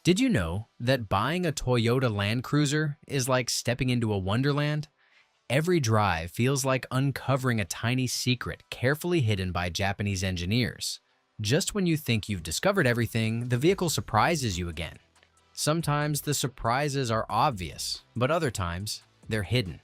Did you know that buying a Toyota Land Cruiser is like stepping into a wonderland? Every drive feels like uncovering a tiny secret carefully hidden by Japanese engineers. Just when you think you've discovered everything, the vehicle surprises you again. Sometimes the surprises are obvious, but other times they're hidden,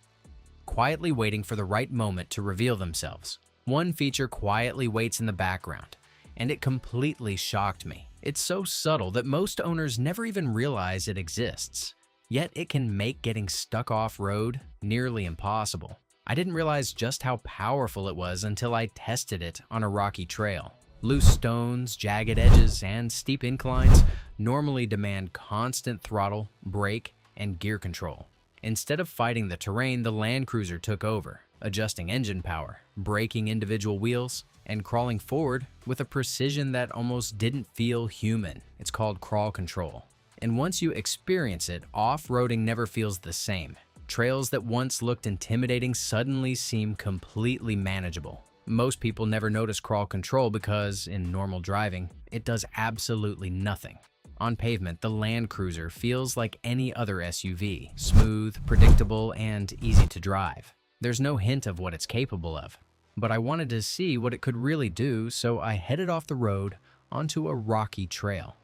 quietly waiting for the right moment to reveal themselves. One feature quietly waits in the background, and it completely shocked me. It's so subtle that most owners never even realize it exists. Yet it can make getting stuck off-road nearly impossible. I didn't realize just how powerful it was until I tested it on a rocky trail. Loose stones, jagged edges, and steep inclines normally demand constant throttle, brake, and gear control. Instead of fighting the terrain, the Land Cruiser took over, adjusting engine power, braking individual wheels, and crawling forward with a precision that almost didn't feel human. It's called crawl control. And once you experience it, off-roading never feels the same. Trails that once looked intimidating suddenly seem completely manageable. Most people never notice crawl control because, in normal driving, it does absolutely nothing. On pavement, the Land Cruiser feels like any other SUV, smooth, predictable, and easy to drive. There's no hint of what it's capable of. But I wanted to see what it could really do, so I headed off the road onto a rocky trail.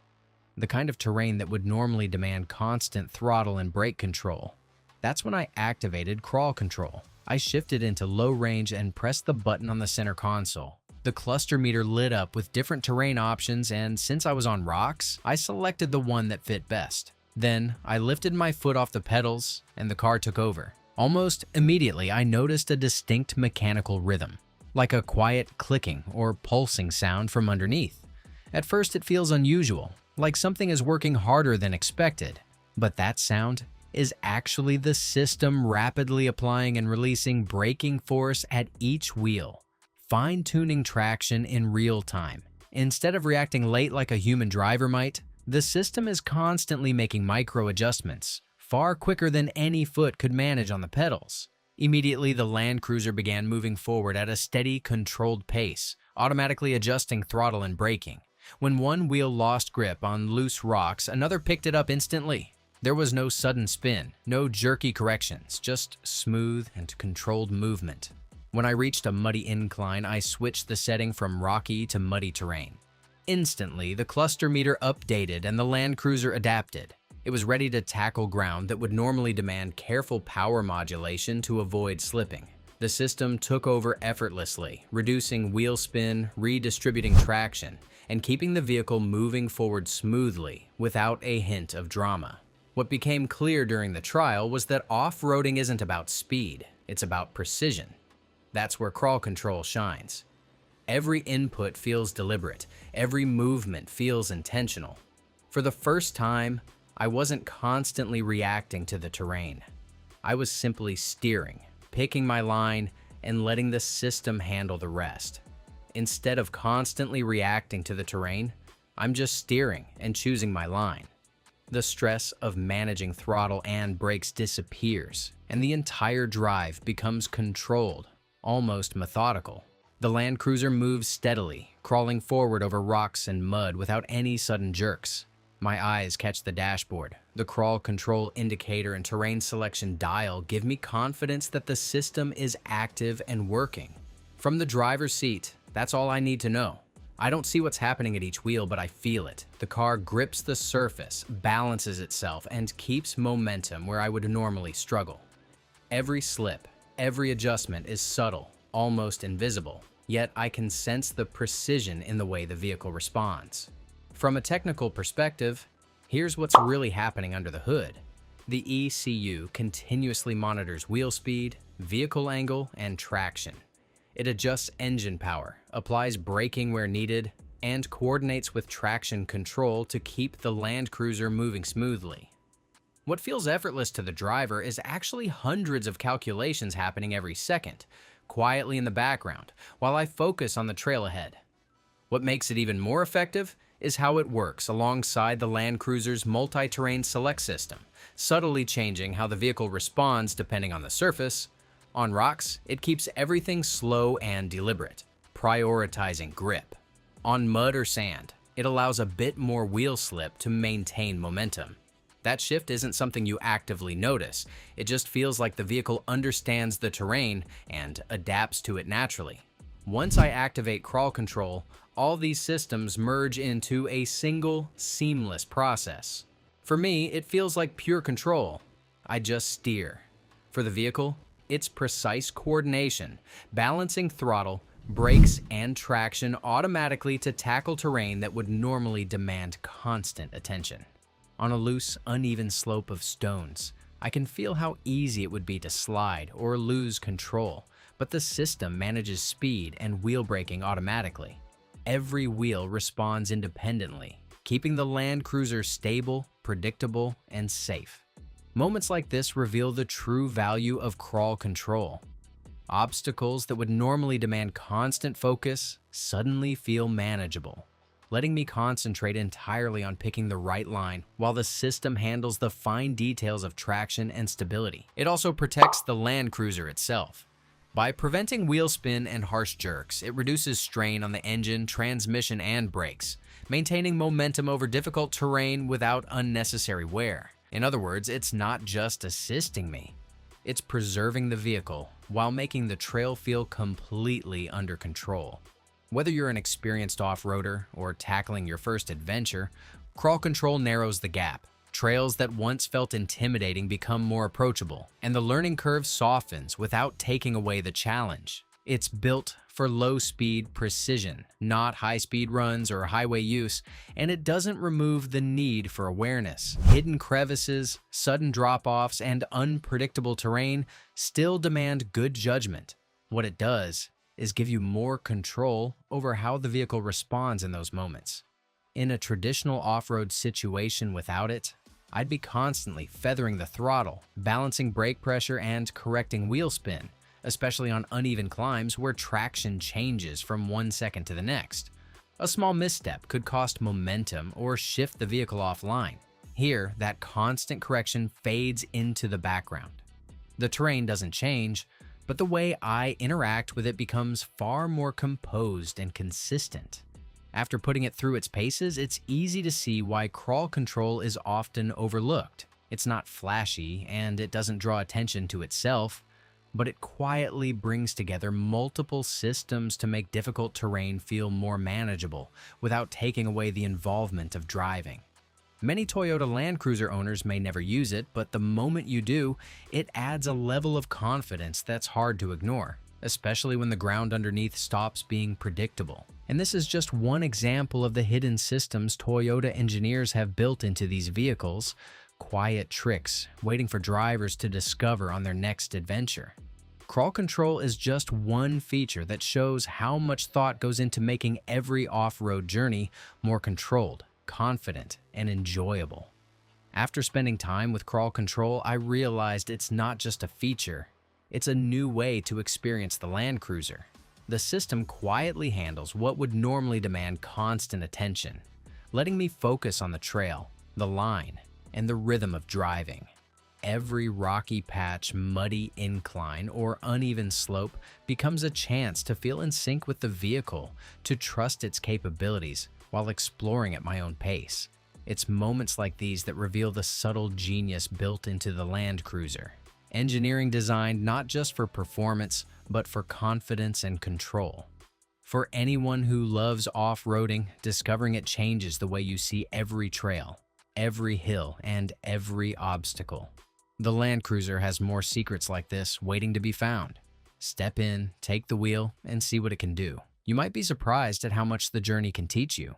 The kind of terrain that would normally demand constant throttle and brake control. That's when I activated crawl control. I shifted into low range and pressed the button on the center console. The cluster meter lit up with different terrain options, and since I was on rocks, I selected the one that fit best. Then I lifted my foot off the pedals and the car took over. Almost immediately, I noticed a distinct mechanical rhythm, like a quiet clicking or pulsing sound from underneath. At first, it feels unusual, like something is working harder than expected. But that sound is actually the system rapidly applying and releasing braking force at each wheel, fine-tuning traction in real time. Instead of reacting late like a human driver might, the system is constantly making micro adjustments, far quicker than any foot could manage on the pedals. Immediately, the Land Cruiser began moving forward at a steady, controlled pace, automatically adjusting throttle and braking. When one wheel lost grip on loose rocks, another picked it up instantly. There was no sudden spin, no jerky corrections, just smooth and controlled movement. When I reached a muddy incline, I switched the setting from rocky to muddy terrain. Instantly, the cluster meter updated and the Land Cruiser adapted. It was ready to tackle ground that would normally demand careful power modulation to avoid slipping. The system took over effortlessly, reducing wheel spin, redistributing traction, and keeping the vehicle moving forward smoothly without a hint of drama. What became clear during the trial was that off-roading isn't about speed, it's about precision. That's where crawl control shines. Every input feels deliberate, every movement feels intentional. For the first time, I wasn't constantly reacting to the terrain. I was simply steering, picking my line, and letting the system handle the rest. Instead of constantly reacting to the terrain, I'm just steering and choosing my line. The stress of managing throttle and brakes disappears, and the entire drive becomes controlled, almost methodical. The Land Cruiser moves steadily, crawling forward over rocks and mud without any sudden jerks. My eyes catch the dashboard. The crawl control indicator and terrain selection dial give me confidence that the system is active and working. From the driver's seat, that's all I need to know. I don't see what's happening at each wheel, but I feel it. The car grips the surface, balances itself, and keeps momentum where I would normally struggle. Every slip, every adjustment is subtle, almost invisible, yet I can sense the precision in the way the vehicle responds. From a technical perspective, here's what's really happening under the hood. The ECU continuously monitors wheel speed, vehicle angle, and traction. It adjusts engine power, applies braking where needed, and coordinates with traction control to keep the Land Cruiser moving smoothly. What feels effortless to the driver is actually hundreds of calculations happening every second, quietly in the background, while I focus on the trail ahead. What makes it even more effective is how it works alongside the Land Cruiser's multi-terrain select system, subtly changing how the vehicle responds depending on the surface. On rocks, it keeps everything slow and deliberate, prioritizing grip. On mud or sand, It allows a bit more wheel slip to maintain momentum. That shift isn't something you actively notice. It just feels like the vehicle understands the terrain and adapts to it naturally. Once I activate crawl control, all these systems merge into a single, seamless process. For me, it feels like pure control. I just steer. For the vehicle, it's precise coordination, balancing throttle, brakes, and traction automatically to tackle terrain that would normally demand constant attention. On a loose, uneven slope of stones, I can feel how easy it would be to slide or lose control, but the system manages speed and wheel braking automatically. Every wheel responds independently, keeping the Land Cruiser stable, predictable, and safe. Moments like this reveal the true value of crawl control. Obstacles that would normally demand constant focus suddenly feel manageable, letting me concentrate entirely on picking the right line while the system handles the fine details of traction and stability. It also protects the Land Cruiser itself. By preventing wheel spin and harsh jerks, it reduces strain on the engine, transmission, and brakes, maintaining momentum over difficult terrain without unnecessary wear. In other words, it's not just assisting me, it's preserving the vehicle while making the trail feel completely under control. Whether you're an experienced off-roader or tackling your first adventure, crawl control narrows the gap. Trails that once felt intimidating become more approachable, and the learning curve softens without taking away the challenge. It's built for low-speed precision, not high-speed runs or highway use, and it doesn't remove the need for awareness. Hidden crevices, sudden drop-offs, and unpredictable terrain still demand good judgment. What it does is give you more control over how the vehicle responds in those moments. In a traditional off-road situation without it, I'd be constantly feathering the throttle, balancing brake pressure, and correcting wheel spin, especially on uneven climbs where traction changes from one second to the next. A small misstep could cost momentum or shift the vehicle offline. Here, that constant correction fades into the background. The terrain doesn't change, but the way I interact with it becomes far more composed and consistent. After putting it through its paces, it's easy to see why crawl control is often overlooked. It's not flashy, and it doesn't draw attention to itself, but it quietly brings together multiple systems to make difficult terrain feel more manageable without taking away the involvement of driving. Many Toyota Land Cruiser owners may never use it, but the moment you do, it adds a level of confidence that's hard to ignore, especially when the ground underneath stops being predictable. And this is just one example of the hidden systems Toyota engineers have built into these vehicles, quiet tricks waiting for drivers to discover on their next adventure. Crawl control is just one feature that shows how much thought goes into making every off-road journey more controlled, confident, and enjoyable. After spending time with crawl control, I realized it's not just a feature, it's a new way to experience the Land Cruiser. The system quietly handles what would normally demand constant attention, letting me focus on the trail, the line, and the rhythm of driving. Every rocky patch, muddy incline, or uneven slope becomes a chance to feel in sync with the vehicle, to trust its capabilities while exploring at my own pace. It's moments like these that reveal the subtle genius built into the Land Cruiser. Engineering designed not just for performance, but for confidence and control. For anyone who loves off-roading, discovering it changes the way you see every trail, every hill, and every obstacle. The Land Cruiser has more secrets like this waiting to be found. Step in, take the wheel, and see what it can do. You might be surprised at how much the journey can teach you.